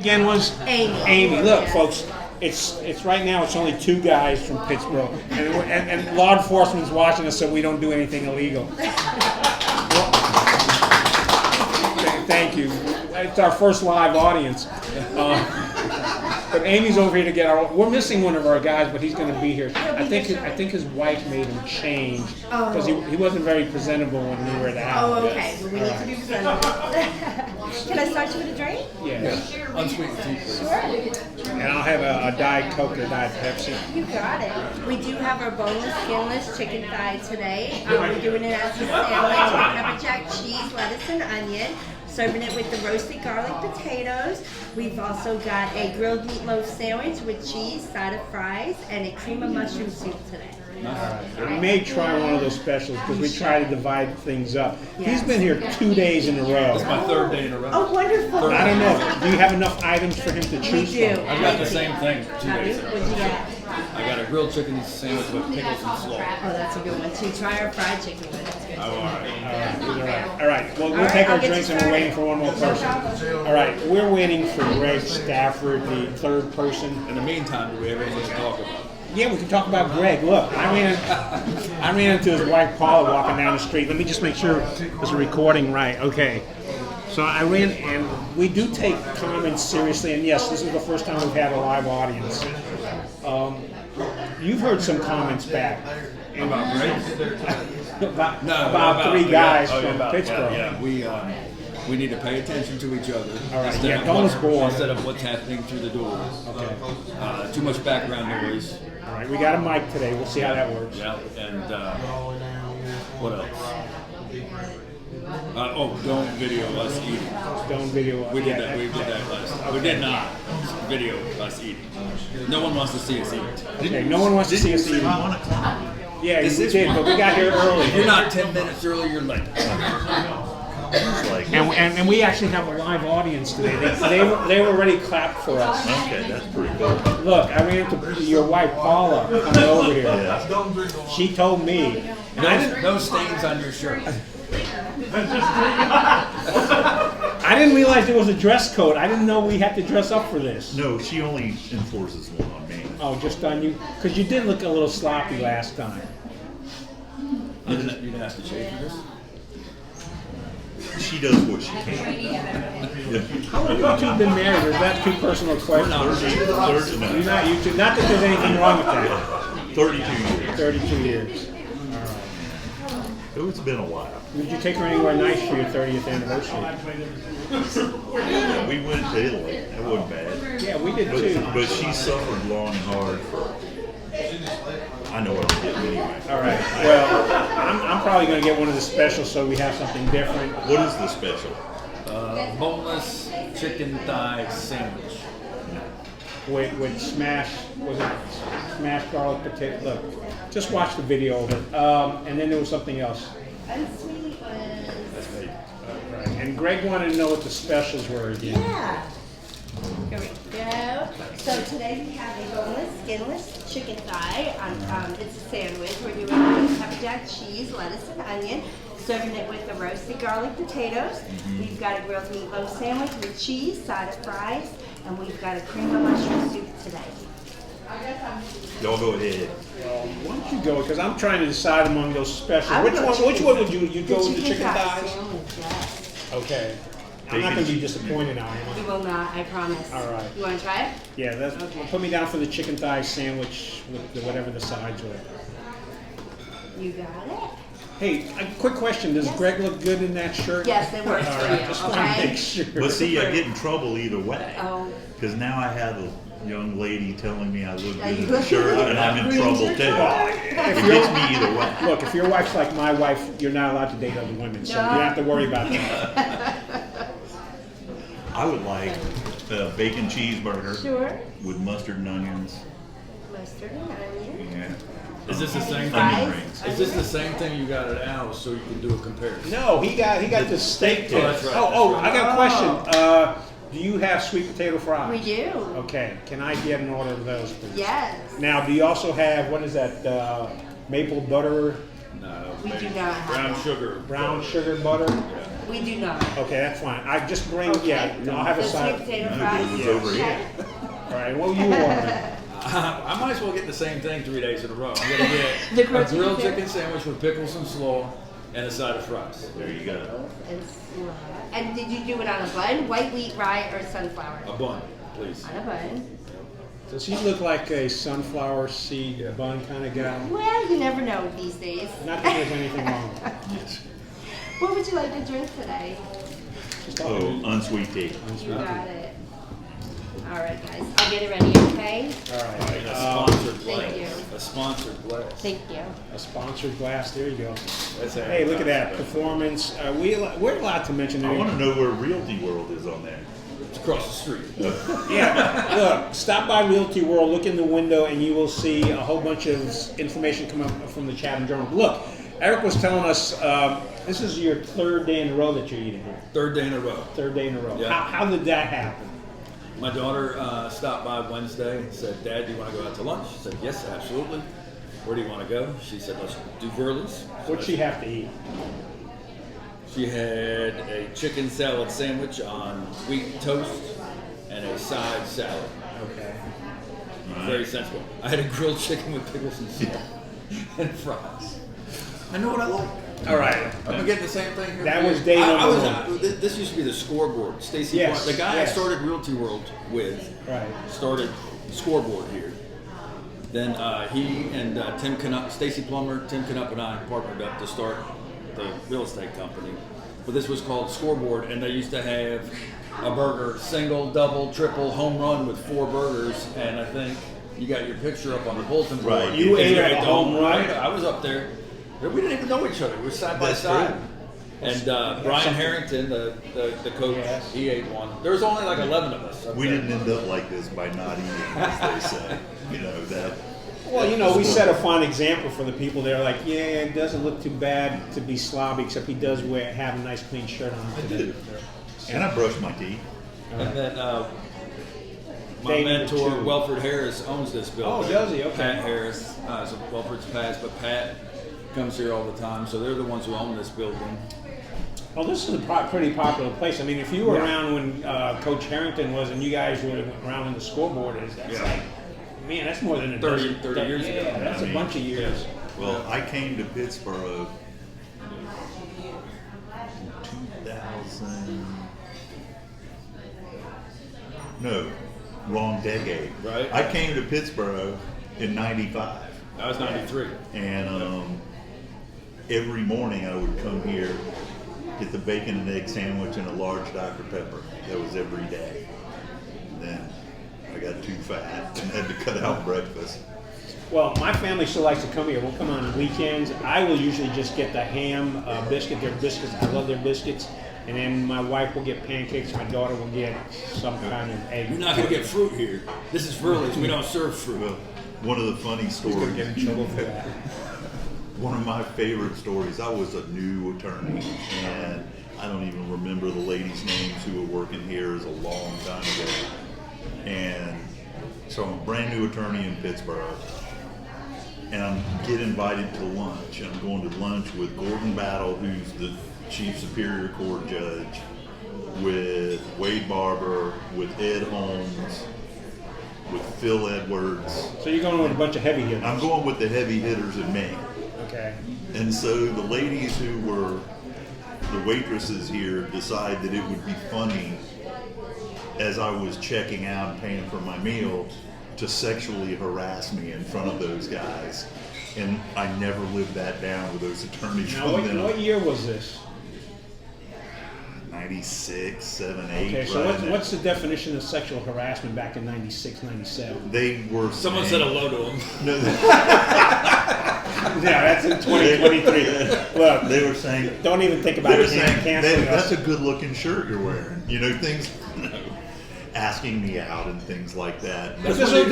again was? Amy. Amy. Look, folks, it's right now. It's only 2 guys from Pittsboro, and law enforcement's watching us, so we don't do anything illegal. Thank you. It's our first live audience. But Amy's over here to get our. We're missing one of our guys, but he's going to be here. I think his wife made him change because he wasn't very presentable when we were at the house. Oh, okay. Well, we need to be presentable. Can I start you with a drink? Yeah. Unsweetened tea, please. Sure. And I'll have a Diet Coke or Diet Pepsi. You got it. We do have our boneless, skinless chicken thigh today. We're doing it as a sandwich with pepper jack cheese, lettuce, and onion. Serving it with the roasted garlic potatoes. We've also got a grilled meatloaf sandwich with cheese, side of fries, and a cream of mushroom soup today. We may try one of those specials because we try to divide things up. Yes. He's been here 2 days in a row. It's my 3rd day in a row. Oh, wonderful. I don't know. Do you have enough items for him to choose We do. from? I've got the same thing 2 Have you? days in a What'd you row. get? I got a grilled chicken sandwich with pickles and slaw. Oh, that's a good one too. Try our fried chicken with it. It's good. Oh, all right. All right. Well, we'll right, take our I'll get drinks you and we're started. waiting for one more person. All right. We're waiting for Greg Stafford, the 3rd person. In the meantime, do we have anything to talk about? Yeah, we can talk about Greg. Look, I ran into his wife Paula walking down the street. Let me just make sure there's a recording right. Okay. So I ran, and we do take comments seriously. And yes, this is the first time we've had a live audience. You've heard some comments back. About Greg? about 3 guys from Pittsboro. Yeah, we need to pay attention to each other. All right, instead yeah, of don't what's- us bore. Instead of what's happening through the doors. Okay. Too much background noise. All right, we got a mic today. We'll see how that works. Yeah, and what else? Don't video us eating. Don't video. We did that. We did that last time. We did not video us eating. No one wants to see us eat. Okay, no one wants to see us eating. Yeah, we did, but we got here early. If you're not 10 minutes early, you're late. And we actually have a live audience today. They already clapped for us. Okay, that's pretty cool. Look, I ran into your wife Paula coming over here. Yeah. She told me. No stains on your shirt. I didn't realize there was a dress code. I didn't know we had to dress up for this. No, she only enforces one on me. Oh, just on you? Because you did look a little sloppy last time. You didn't have to shave for this? She does what she can. Yeah. How long have you 2 been married? Or is that too personal a question? You're not you two. Not that there's anything wrong with that. 32 years. 32 years. Oh, it's been a while. Would you take her anywhere nice for your 30th anniversary? We went to Italy. That wasn't bad. Yeah, we did too. But she suffered long and hard. I know what I'm getting anyway. All right. Well, I'm probably going to get one of the specials so we have something different. What is the special? Boneless chicken thigh sandwich. With smashed garlic potato. Look, just watch the video of it. And then there was something else. Unsweet was. Right. And Greg wanted to know what the specials were again. Yeah. Here we go. So today we have a boneless, skinless chicken thigh. It's a sandwich. We're doing it with pepper jack cheese, lettuce, and onion. Serving it with the roasted garlic potatoes. We've got a grilled meatloaf sandwich with cheese, side of fries, and we've got a cream of mushroom soup today. Y'all go ahead. Why don't you go? Because I'm trying to decide among those specials. I would Which go one? chicken Which one would you go with the chicken thigh thighs? sandwich, yes. Okay. I'm not going to be disappointed now. You will not, I promise. All right. You want to try it? Yeah, put me down for the chicken thigh sandwich with whatever the sides were. You got it? Hey, a quick question. Does Greg look good in that shirt? Yes, it works All for right, you, just want to okay? make sure. But see, I get in trouble either way. Oh. Because now I have a young lady telling me I look Yeah, good you in the look shirt, good. and I'm in trouble too. It If gets me either way. Look, if your wife's like my wife, you're not allowed to date other women, so you don't have to worry about that. I would like a bacon cheeseburger Sure. with mustard and onions. Mustard and onion. Yeah. Is this the same Onion thing? rings. Is this the same thing you got at Al's so you can do a comparison? No, he got the steak Oh, that's tips. right, Oh, that's I got a question. Do you have sweet potato fries? We do. Okay, can I get an order of those, please? Yes. Now, do you also have, what is that, maple butter, No. We do not have Brown that. sugar. brown sugar butter? We do not. Okay, that's fine. I just bring, Okay. I'll have a The side. sweet potato No, fries. it was over here. Okay. All right, what you ordering? I might as well get the same thing 3 days in a row. I'm gonna The get a grilled grilled chicken chicken sandwich with pickles and slaw and a side of fries. There you go. And slaw. And did you do it on a bun, white wheat, rye, or sunflower? A bun, please. On a bun. Does he look like a sunflower seed Yeah. bun kind of guy? Well, you never know these days. Not that there's anything wrong with it. Yes. What would you like to drink today? Just Oh, unsweet tea. You got it. All right, guys. I'll get it ready, okay? All right. A sponsored Thank glass. you. A sponsored glass. Thank you. A sponsored glass. There you go. That's Hey, look at that advertising. performance. We're allowed to mention I it. want to know where Realty World is on there. It's across the street. Yeah, look, stop by Realty World, look in the window, and you will see a whole bunch of information come up from the Chatham Journal. Look, Eric was telling us this is your third day in a row that you're eating here. Third day in a row. Third day in a row. Yeah. How did that happen? My daughter stopped by Wednesday and said, "Dad, do you want to go out to lunch?" I said, "Yes, absolutely." "Where do you want to go?" She said, "Let's do Virlie's." What'd she have to eat? She had a chicken salad sandwich on wheat toast and a side salad. Okay. Very sensible. I had a grilled chicken with pickles and salt and fries. I know what I like. All right. I've been getting the same thing here. That for was years. day I number was, one. This used to be the scoreboard. Stacy, Yes, the guy yes. I started Realty World with, Right. started scoreboard here. Then he and Tim Canup, Stacy Plummer, Tim Canup and I partnered up to start the real estate company. But this was called Scoreboard, and they used to have a burger, single, double, triple, home run with 4 burgers, and I think you got your picture up on the bulletin board. Right. You ate Picture a at the home run? I was up there. We didn't even know each other. We were side by That's side. true. And Brian Harrington, the coach, Yes. he ate one. There was only like 11 of us. up We there. didn't end up like this by not eating, as they say. You know, that. Well, we set a fine example for the people. They're like, yeah, it doesn't look too bad to be sloppy, except he does have a nice clean shirt on today. And I brushed my teeth. And then my Day number mentor, 2. Welford Harris, owns this building. Oh, does he? Okay. Pat Harris, so Welford's passed, but Pat comes here all the time. So they're the ones who own this building. Well, this is a pretty popular place. I mean, if you were Yeah. around when Coach Harrington was, and you guys were around when the scoreboard is, that's Yeah. like, man, that's more than a 30 dozen, years ago. Yeah, that's I a mean, bunch of years. Well, I came to Pittsboro 2000. No, wrong decade. Right. I came to Pittsboro in '95, That was 93. and every morning I would come here, get the bacon and egg sandwich and a large Dr. Pepper. That was every day. And then I got too fat and had to cut out breakfast. Well, my family still likes to come here. We'll come on weekends. I will usually just get the ham biscuit. Their biscuits, I love their biscuits. And then my wife will get pancakes. My daughter will get some kind of egg. You're not going to get fruit here. This is Virlie's. We don't serve fruit. Well, one of the funny He's gonna stories. get in trouble for that. One of my favorite stories. I was a new attorney, and I don't even remember the ladies' names who were working here. It was a long time ago. And so I'm a brand new attorney in Pittsboro, and I get invited to lunch. And I'm going to lunch with Gordon Battle, who's the Chief Superior Court Judge, with Wade Barber, with Ed Holmes, with Phil Edwards. So you're going with a bunch of heavy hitters. I'm going with the heavy hitters in Maine. Okay. And so the ladies who were the waitresses here decided that it would be funny, as I was checking out and paying for my meal, to sexually harass me in front of those guys. And I never lived that down with those attorneys Now, from them. what year was this? 96, 7, 8. Okay, so right now. what's the definition of sexual harassment back in 96, 97? They were Someone saying- said hello to him. No, Yeah, that's in 2023. Look, they were saying don't even think about They were it. saying, Canceling that's us. a good looking shirt you're wearing. You know, things. asking me out and things like that. But this was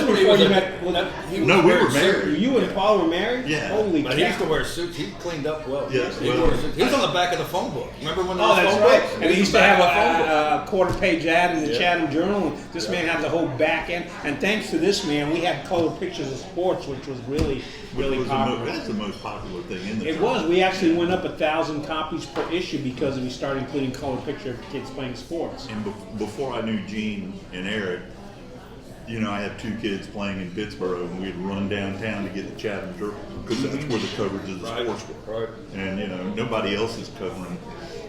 before you met. No, we were married. You and Paul were married? Yeah. Holy But he used to cow. wear suits. He cleaned up well. Yes, He well, wore suits. He's on the back of the phone book. Remember when there Oh, was that's phone right. books? And he used to have phone book. a quarter-page ad in the Yeah. Chatham Journal. And this man had the whole back end. And thanks to this man, we had color pictures of sports, which was really popular. That's the most popular thing in the It was. We actually went up 1,000 copies per issue because we started including color picture of kids playing sports. And before I knew Gene and Eric, you know, I had 2 kids playing in Pittsboro, and we'd run downtown to get the Chatham Journal because that's where the coverage of the sports were. Right. And you know, nobody else is covering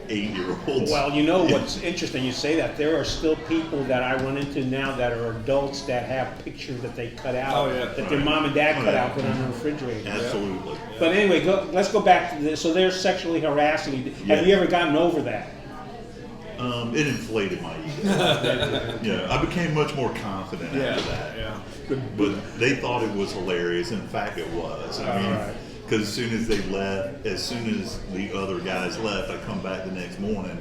8-year-olds. Well, you know what's interesting, you say that. There are still people that I run into now that are adults that have pictures that they cut out, Oh, yeah. that their mom and dad cut Yeah. out, put on the refrigerator. Absolutely. But anyway, let's go back to this. So they're sexually harassing you. Have Yeah. you ever gotten over that? It inflated my ego. Yeah, I became much more confident after that. Yeah. But they thought it was hilarious. In fact, it was. I mean, Alright. because as soon as they left, as soon as the other guys left, I come back the next morning,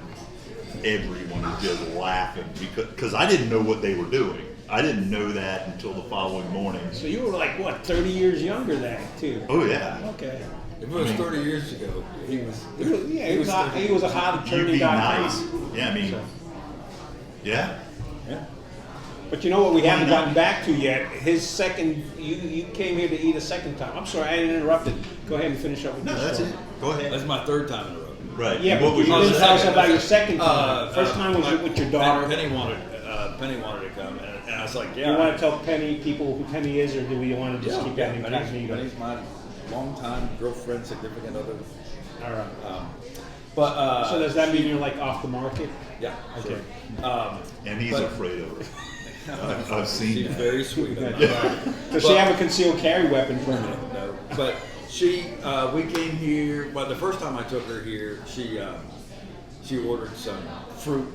everyone is just laughing because I didn't know what they were doing. I didn't know that until the following morning. So you were like, what, 30 years younger than too? Oh yeah. Okay. If it was 30 years ago, he was. He was a hot You'd attorney. be nice. Yeah, I mean, yeah. Yeah. But you know what we haven't not? gotten back to yet? His second, you came here to eat a second time. I'm sorry, I interrupted. Go ahead and finish up with No, your that's story. it. Go ahead. That's my 3rd time in a row. Right. Yeah, What but was you your didn't tell us second? about your second time. First time was my- with your daughter. Penny wanted to come, and I was like, Do yeah. you want to tell people who Penny is, or do we want to just keep that incognito? Penny's my longtime girlfriend, significant other. All right. But So does that mean you're like off the market? Yeah. Okay. Sure. And he's but- afraid of it. I've seen She's that. very sweet. I'm not- Does she have a concealed carry weapon from you? No, but we came here. Well, the first time I took her here, she ordered some fruit,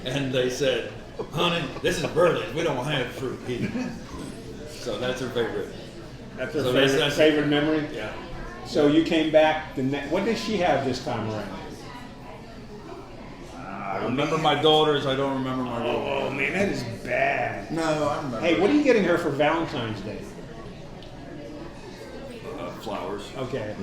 and they said, "Honey, this is Virlie. We don't have fruit here." So that's her favorite. That's her So favorite memory? Yeah. So you came back, what did she have this time around? I remember my daughters. I don't remember my little. Oh man, that is bad. No, I remember. Hey, what are you getting her for Valentine's Day? Flowers. Okay.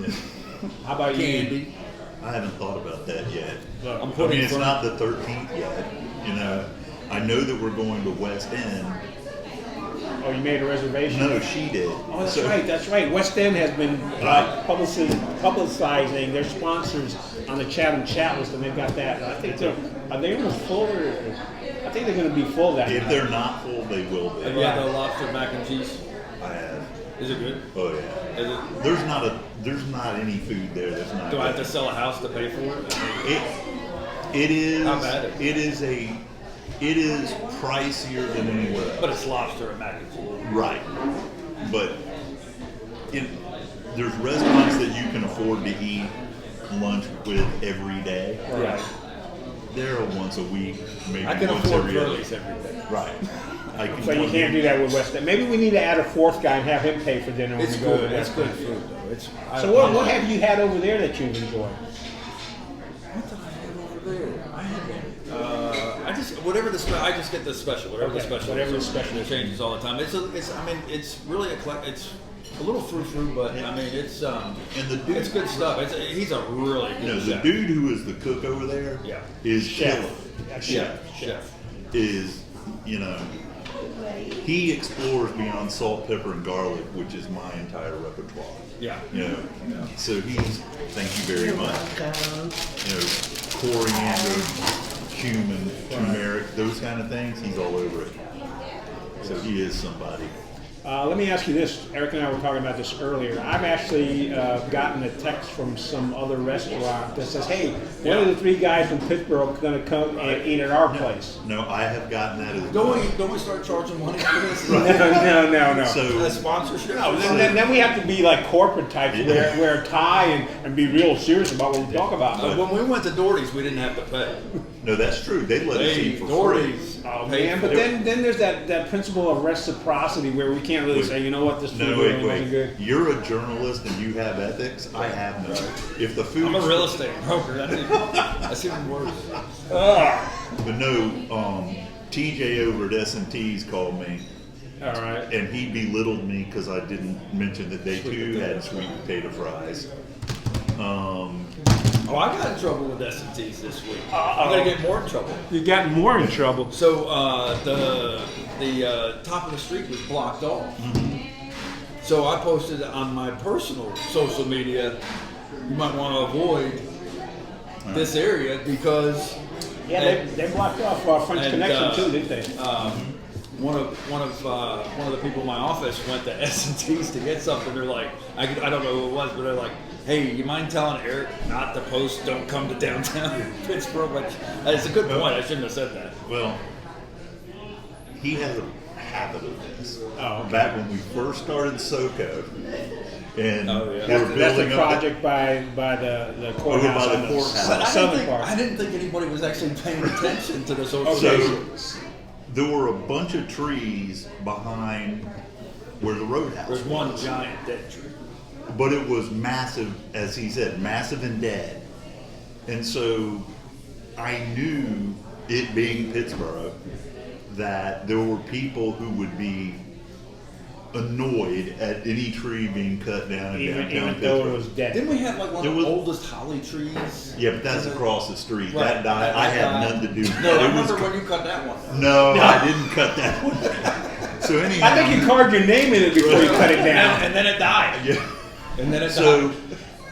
How about you? Candy. I haven't thought about that yet. I'm I putting mean, it's not the 13th yet. You know, I know that we're going to West End. Oh, you made a reservation? No, she did. Oh, that's right. West End has been publicizing their sponsors on the Chatham chat list, and they've got that. I think are they almost full? I think they're going to be full that If night. they're not full, they will be. Have you had the lobster mac and cheese? I have. Is it good? Oh yeah. Is it, There's not any food there that's not. do I have good. to sell a house to pay for it? It is. How bad is it? It is pricier than anywhere else. But it's lobster and mac and cheese. Right. But there's restaurants that you can afford to eat lunch with every day. Right. They're a once a week, maybe I can once afford every other. Virlie's every day. Right. I can So you can't do that with West End. Maybe we need to add a fourth guy and have him pay for dinner when It's we go good. to It's West good End. food though. It's. So what have you had over there that you've enjoyed? What did I have over there? I had I just whatever the I just get the special. Whatever the Okay, special. whatever the is. special It is. changes all the time. It's really it's a little frou-frou, but I mean it's And the dude, it's good stuff. He's a really good you know, the chef. dude who is the cook over there Yeah. is Chef. killer. Chef. Is, you know, he explores beyond salt, pepper, and garlic, which is my entire repertoire. Yeah. You know, so he's, thank you very much. You know, coriander, cumin, turmeric, those kind of things, he's all over it. So he is somebody. Let me ask you this. Eric and I were talking about this earlier. I've actually gotten a text from some other restaurant that says, hey, one of the 3 guys from Pittsboro is going to come and eat at our place. No, I have gotten that as well. Don't we start charging money for this? No. So, Sponsorship. No, then we have to be like corporate types, wear a tie and be real serious about what we talk about. But when we went to Doherty's, we didn't have to pay. No, that's true. They let us eat for free. Doherty's. Oh paid man, for but it. then there's that principle of reciprocity where we can't really Wait. say, you know what, this food No, really wait, wasn't wait. good. You're a journalist and you have ethics. I have none. If the food, I'm a real estate broker. That's even worse. but no, TJ over at S&T's called me, All right. and he belittled me because I didn't mention that they too had sweet potato fries. Oh, I got in trouble with S&T's this week. I'm gonna get more in trouble. You got more in trouble. So the top of the street was blocked off. So I posted on my personal social media, you might want to avoid this area because Yeah, they blocked off our French Connection too, didn't they? one of the people in my office went to S&T's to get something. They're like, I don't know who it was, but they're like, hey, you mind telling Eric not to post "Don't come to downtown Pittsboro"? Which it's a good point. I shouldn't have said that. Well, he has a habit of this. Oh, okay. Back when we first started SoCo, and Oh, yeah. we were That's building the up project by the courthouse by the on courthouse. But southern part. I didn't think anybody was actually paying attention to the social So media. there were a bunch of trees behind where the roadhouse There's was. one giant dead tree. But it was massive, as he said, massive and dead. And so I knew, it being Pittsboro, that there were people who would be annoyed at any tree being cut down in downtown Even though it Pittsboro. was dead. Didn't we have like one There of was- the oldest holly trees? Yeah, but that's across the street. Right. That died. I had nothing to do with No, that. I It was- remember when you cut that one. No, I didn't cut that one down. So anyhow. I think you carved your name in it before you cut it down. And then it died. Yeah. And then it So died.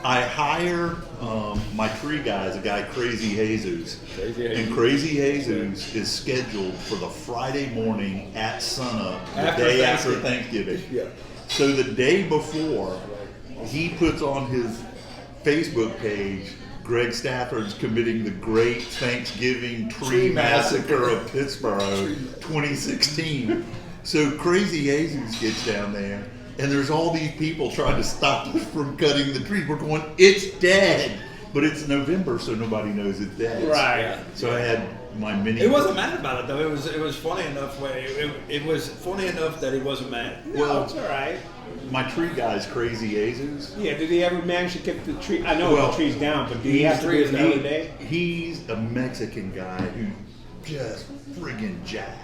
I hire my tree guys, a guy Crazy Jesus. Crazy Jesus. And Crazy Jesus is scheduled for the Friday morning at sunup, the After day after Thanksgiving. Thanksgiving. Yeah. So the day before, he puts on his Facebook page, Greg Stafford's committing the Great Thanksgiving Tree Massacre of Pittsboro 2016. So Crazy Jesus gets down there, and there's all these people trying to stop us from cutting the tree. We're going, it's dead. But it's November, so nobody knows it's dead. Right. So I had my mini. He wasn't mad about it though. It was funny enough. It was funny enough that he wasn't mad. Well, it's all right. My tree guy's Crazy Jesus. Yeah, did he ever manage to get the tree? I know Well, the tree's down, but did he have to tree do is it down. another day? He's a Mexican guy who just friggin' jacked.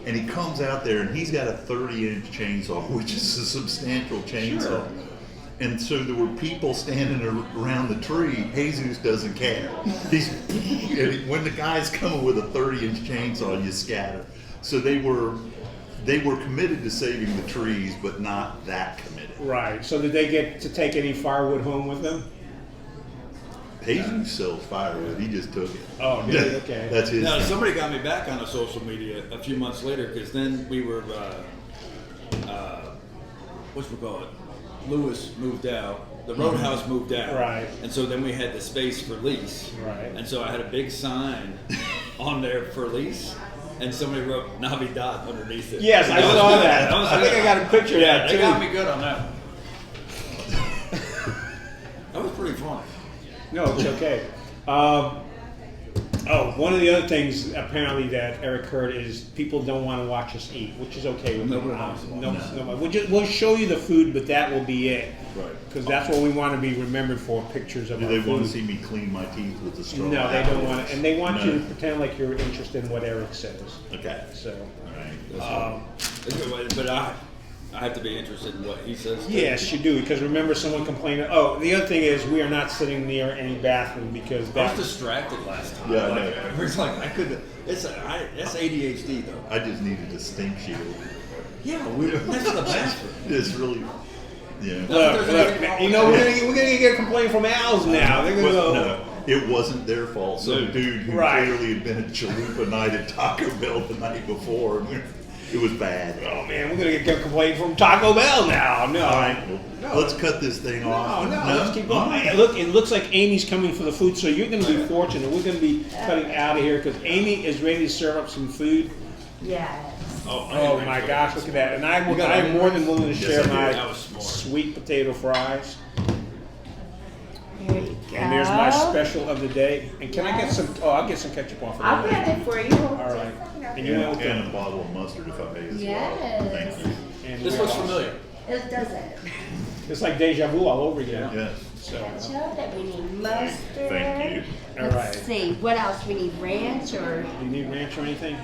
And he comes out there and he's got a 30-inch chainsaw, which is a substantial chainsaw. Sure. And so there were people standing around the tree. Jesus doesn't care. When the guy's coming with a 30-inch chainsaw, you scatter. So they were committed to saving the trees, but not that committed. Right. So did they get to take any firewood home with them? Jesus sells firewood. He just took it. Oh, did he? Okay. That's his Now thing. somebody got me back on the social media a few months later because then we were whatchamacallit? Lewis moved out. The Roadhouse moved out. Right. And so then we had the space for lease. Right. And so I had a big sign on there for lease. And somebody wrote Navidad underneath it. Yes, I That was saw good. that. was I think good. I got a picture of Yeah, that they too. got me good on that one. That was pretty funny. No, it's okay. One of the other things apparently that Eric heard is people don't want to watch us eat, which is okay with me. Nobody wants to watch. No. We'll show you the food, but that will be it. Right. Because that's what we want to be remembered for, pictures of Do our they food. want to see me clean my teeth with a straw? No, they don't want to. And they want No. you to pretend like you're interested in what Eric says. Okay. So, All right. But I have to be interested in what he says. too. yes, you do. Because remember, someone complained. Oh, the other thing is we are not sitting near any bathroom because I that. was distracted last time. Yeah, I like, know. It's like I couldn't. That's ADHD though. I just needed a stink shield. Yeah, next to the bathroom. It's really, yeah. Look, you know, we're gonna get a complaint from Al's now. They're gonna Well, go. no, it wasn't their fault. Some dude who Right. clearly had been at Chalupa night at Taco Bell the night before. It was bad. Oh man, we're gonna get a complaint from Taco Bell now. No, All right, no. let's cut this thing off. No, let's keep going. Hey, look, it looks like Amy's coming for the food, so you're going to be fortunate. We're going to be cutting out of here because Amy is ready to serve up some food. Yes. Oh my gosh, look at that! And I'm more than willing to share I do. my That was smart. sweet potato fries. Here, There you go. And there's my special of the day. And can I get some? Oh, I'll get some ketchup off of I'll that. grab it for you. All right. And you went with And a the, bottle of mustard if I may as Yes. well. Thank you. and This looks familiar. It doesn't. It's like deja vu all over again. Yes. So, Ketchup, that we need mustard. Thank you. all Let's right. see, what else? We need ranch or Do you need ranch or anything?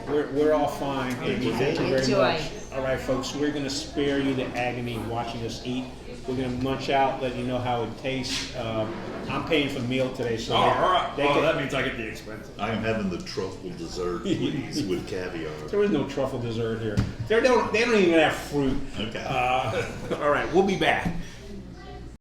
We're all fine. Amy, thank you very Enjoy. much. All right, folks, we're going to spare you the agony of watching us eat. We're going to munch out, let you know how it tastes. I'm paying for the meal today, so All right. they Well, can- that means I get the expensive. I am having the truffle dessert, please, with caviar. there is no truffle dessert here. They don't even have fruit. Okay. All right, we'll be back.